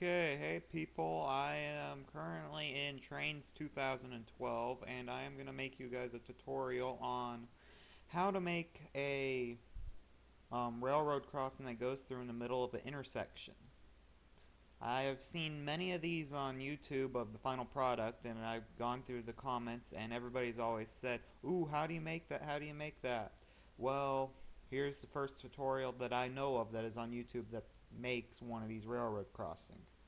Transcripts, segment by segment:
Okay, hey people, I am currently in Trainz 2012 and I am going to make you guys a tutorial on how to make a railroad crossing that goes through in the middle of an intersection. I have seen many of these on YouTube of the final product, and I've gone through the comments and everybody's always said, ooh, how do you make that, how do you make that? Well, here's the first tutorial that I know of that is on YouTube that makes one of these railroad crossings.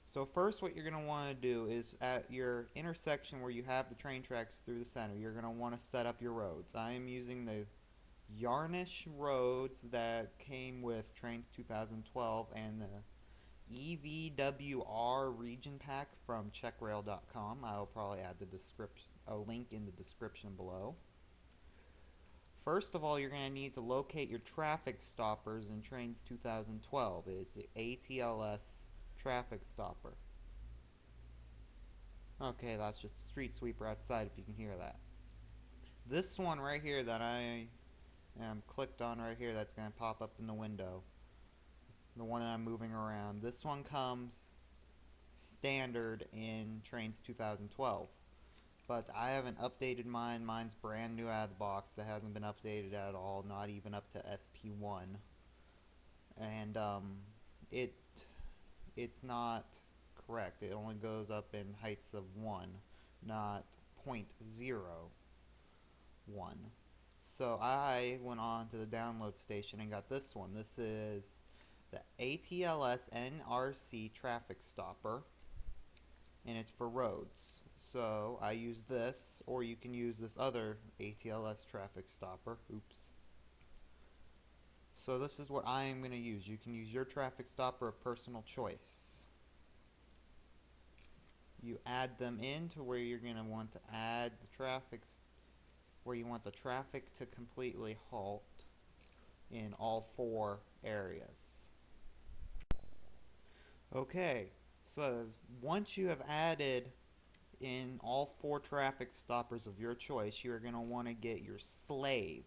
So first what you're going to want to do is at your intersection where you have the train tracks through the center, you're going to want to set up your roads. I am using the Yarnish roads that came with Trainz 2012 and the EVWR region pack from checkrail.com. I'll probably add a link in the description below. First of all, you're going to need to locate your traffic stoppers in Trainz 2012. It's the ATLS traffic stopper. Okay, that's just a street sweeper outside if you can hear that. This one right here that I am clicked on right here, that's going to pop up in the window, the one that I'm moving around, this one comes standard in Trainz 2012. But I haven't updated mine. Mine's brand new out of the box. That hasn't been updated at all, not even up to SP1. And it's not correct. It only goes up in heights of 1, not 0.01. So I went on to the download station and got this one. This is the ATLS NRC traffic stopper, and it's for roads. So I use this, or you can use this other ATLS traffic stopper. Oops. So this is what I am going to use. You can use your traffic stopper of personal choice. You add them in to where you're going to want to add the traffic, where you want the traffic to completely halt in all 4 areas. Okay, so once you have added in all 4 traffic stoppers of your choice, you're going to want to get your slave.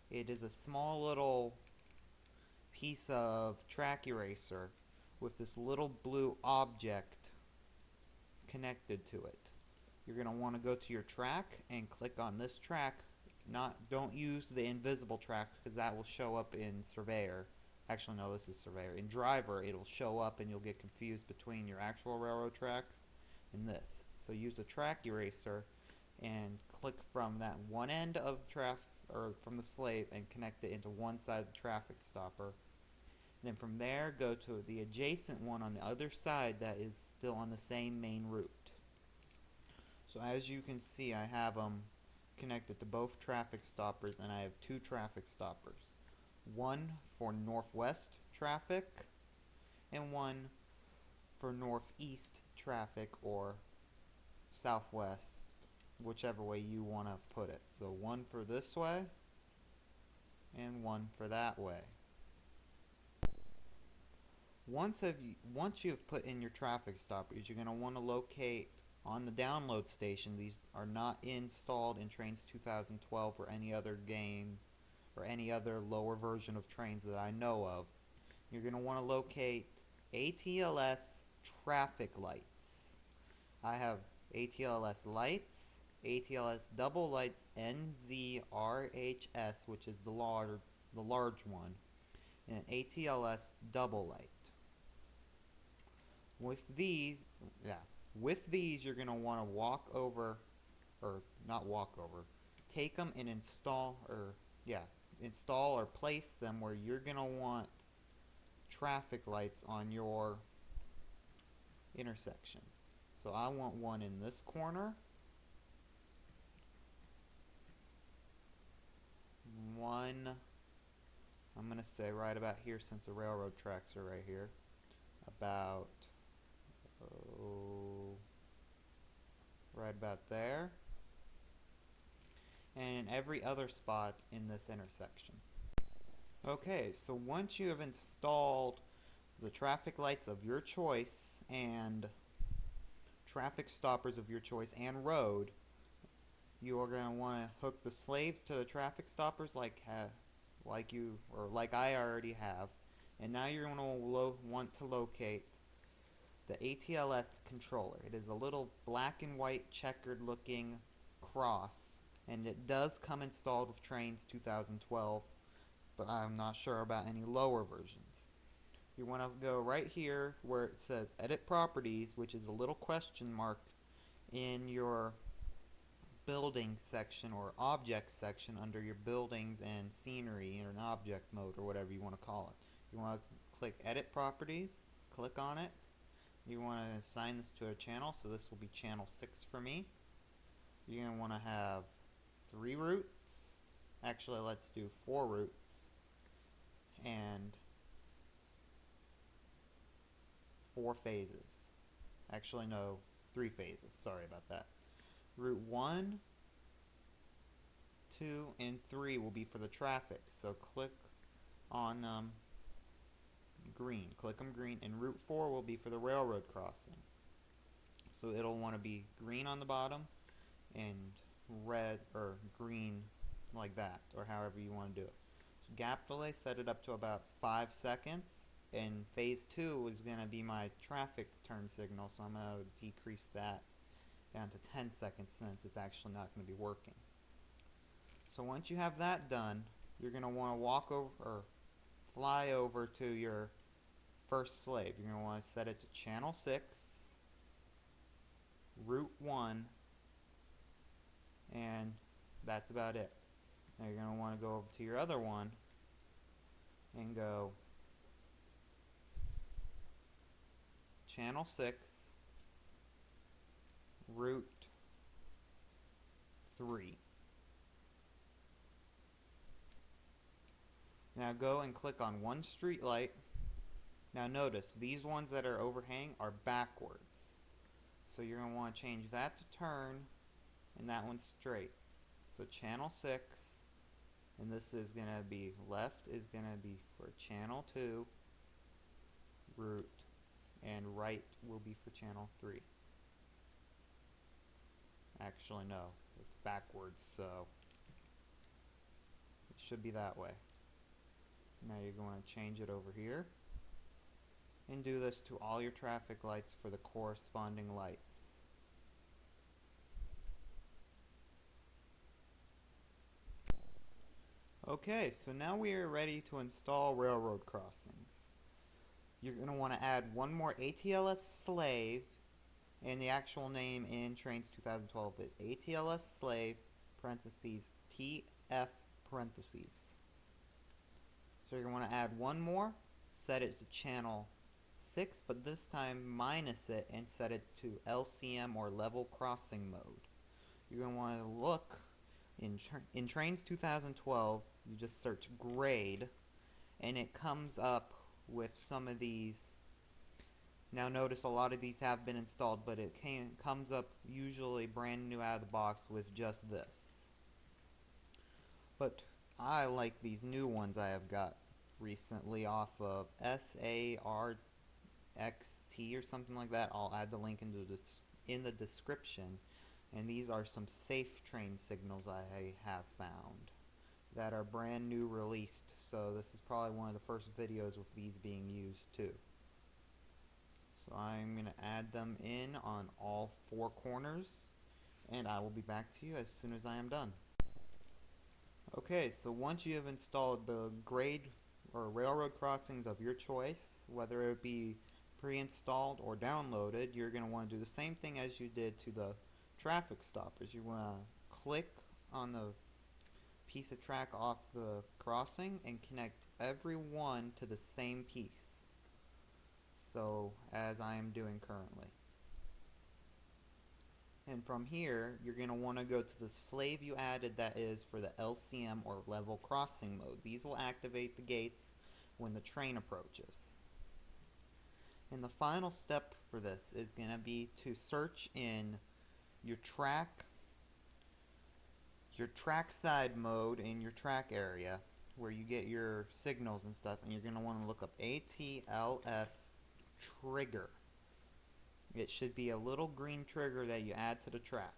It is a small little piece of track eraser with this little blue object connected to it. You're going to want to go to your track and click on this track. Don't use the invisible track because that will show up in Surveyor. Actually, no, this is Surveyor. In Driver, it'll show up and you'll get confused between your actual railroad tracks and this. So use the track eraser and click from that one end of from the slave and connect it into one side of the traffic stopper. And then from there, go to the adjacent one on the other side that is still on the same main route. So as you can see, I have them connected to both traffic stoppers, and I have 2 traffic stoppers. One for northwest traffic and one for northeast traffic or southwest, whichever way you want to put it. So one for this way and one for that way. Once you've put in your traffic stoppers, you're going to want to locate on the download station. These are not installed in Trainz 2012 or any other game or any other lower version of Trainz that I know of. You're going to want to locate ATLS traffic lights. I have ATLS lights, ATLS double lights NZRHS, which is the large one, and an ATLS double light. With these you're going to want to take them and install or place them where you're going to want traffic lights on your intersection. So I want one in this corner, one, I'm going to say right about here since the railroad tracks are right here, about right about there, and in every other spot in this intersection. Okay, so once you have installed the traffic lights of your choice and traffic stoppers of your choice and road, you are going to want to hook the slaves to the traffic stoppers like I already have, and now you're going to want to locate the ATLS controller. It is a little black and white checkered looking cross, and it does come installed with Trainz 2012, but I'm not sure about any lower versions. You want to go right here where it says Edit Properties, which is a little question mark in your buildings section or objects section under your buildings and scenery or an object mode or whatever you want to call it. You want to click Edit Properties, click on it. You want to assign this to a channel, so this will be channel 6 for me. You're going to want to have 3 routes. Actually, let's do 4 routes and 4 phases. Actually, no, 3 phases. Sorry about that. Route 1, 2, and 3 will be for the traffic. So click on green. Click on green. And Route 4 will be for the railroad crossing. So it'll want to be green on the bottom and red or green like that, or however you want to do it. So gap delay, set it up to about 5 seconds. And phase 2 is going to be my traffic turn signal, so I'm going to decrease that down to 10 seconds since it's actually not going to be working. So once you have that done, you're going to want to walk over or fly over to your first slave. You're going to want to set it to channel 6, route 1, and that's about it. Now you're going to want to go over to your other one and go channel 6, route 3. Now go and click on one street light. Now notice these ones that are overhang are backwards. So you're going to want to change that to turn and that one's straight. So channel 6, and this is going to be left is going to be for channel 2 route, and right will be for channel 3. Actually no, it's backwards, so it should be that way. Now you're going to change it over here and do this to all your traffic lights for the corresponding lights. Okay, so now we are ready to install railroad crossings. You're going to want to add one more ATLS slave, and the actual name in Trainz 2012 is ATLS slave parentheses TF parentheses. So you're going to want to add one more, set it to channel 6, but this time minus it and set it to LCM or level crossing mode. You're going to want to look in Trainz 2012, you just search grade, and it comes up with some of these. Now notice a lot of these have been installed, but it comes up usually brand new out of the box with just this. But I like these new ones I have got recently off of SARXT or something like that. I'll add the link in the description. And these are some safe train signals I have found that are brand new released. So this is probably one of the first videos with these being used too. So I'm going to add them in on all 4 corners, and I will be back to you as soon as I am done. Okay, so once you have installed the grade or railroad crossings of your choice, whether it be pre-installed or downloaded, you're going to want to do the same thing as you did to the traffic stoppers. You want to click on the piece of track off the crossing and connect every one to the same piece. So as I am doing currently. And from here, you're going to want to go to the slave you added that is for the LCM or level crossing mode. These will activate the gates when the train approaches. And the final step for this is going to be to search in your trackside mode in your track area where you get your signals and stuff, and you're going to want to look up ATLS trigger. It should be a little green trigger that you add to the track.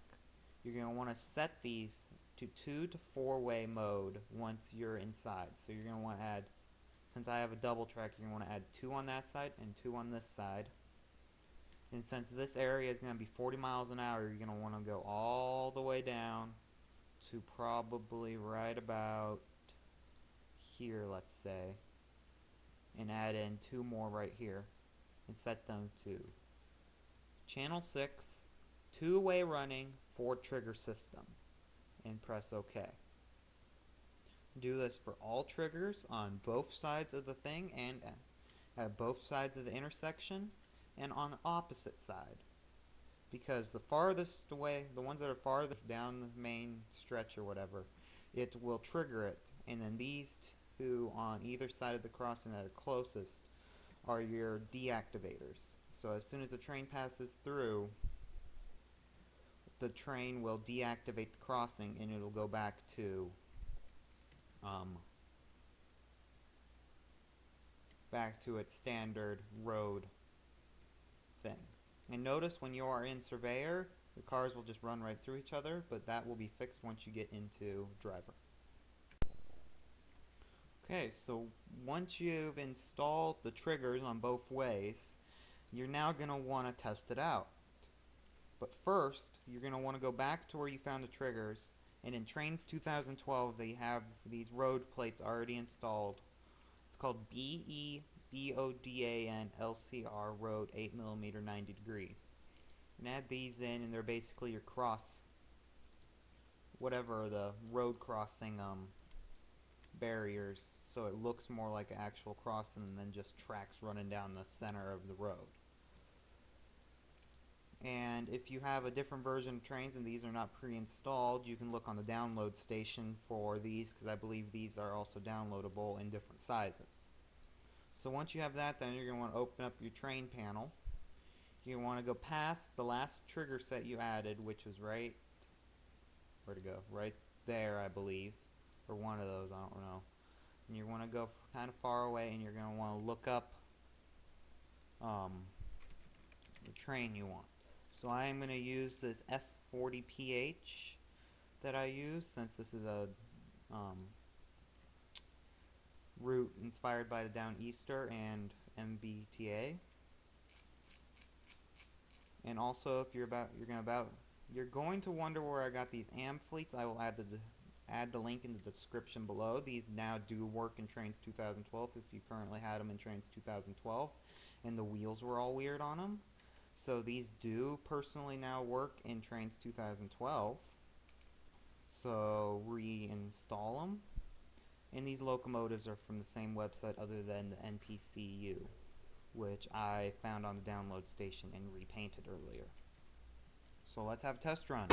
You're going to want to set these to 2 to 4-way mode once you're inside. So you're going to want to add, since I have a double track, you're going to want to add 2 on that side and 2 on this side. And since this area is going to be 40 miles an hour, you're going to want to go all the way down to probably right about here, let's say, and add in 2 more right here and set them to channel 6, 2-way running, 4 trigger system, and press OK. Do this for all triggers on both sides of the thing and at both sides of the intersection and on the opposite side, because the farthest away, the ones that are farthest down the main stretch or whatever, it will trigger it, and then these two on either side of the crossing that are closest are your deactivators. So as soon as the train passes through, the train will deactivate the crossing and it'll go back to its standard road thing. And notice when you are in Surveyor, the cars will just run right through each other, but that will be fixed once you get into Driver. Okay, so once you've installed the triggers on both ways, you're now going to want to test it out. But first, you're going to want to go back to where you found the triggers, and in Trainz 2012 they have these road plates already installed. It's called BEBODAN LCR Road 8mm 90 degrees. And add these in, and they're basically your whatever the road crossing barriers, so it looks more like an actual crossing than just tracks running down the center of the road. And if you have a different version of Trainz and these are not pre-installed, you can look on the download station for these, because I believe these are also downloadable in different sizes. So once you have that done, you're going to want to open up your train panel. You want to go past the last trigger set you added, which was right, where'd it go? Right there, I believe, or one of those, I don't know. And you want to go kind of far away, and you're going to want to look up the train you want. So I am going to use this F40PH that I use, since this is a route inspired by the Down Easter and MBTA. And also, if you're going to wonder where I got these AM fleets, I will add the link in the description below. These now do work in Trainz 2012 if you currently had them in Trainz 2012 and the wheels were all weird on them. So these do personally now work in Trainz 2012. So reinstall them. And these locomotives are from the same website other than the NPCU, which I found on the download station and repainted earlier. So let's have a test run.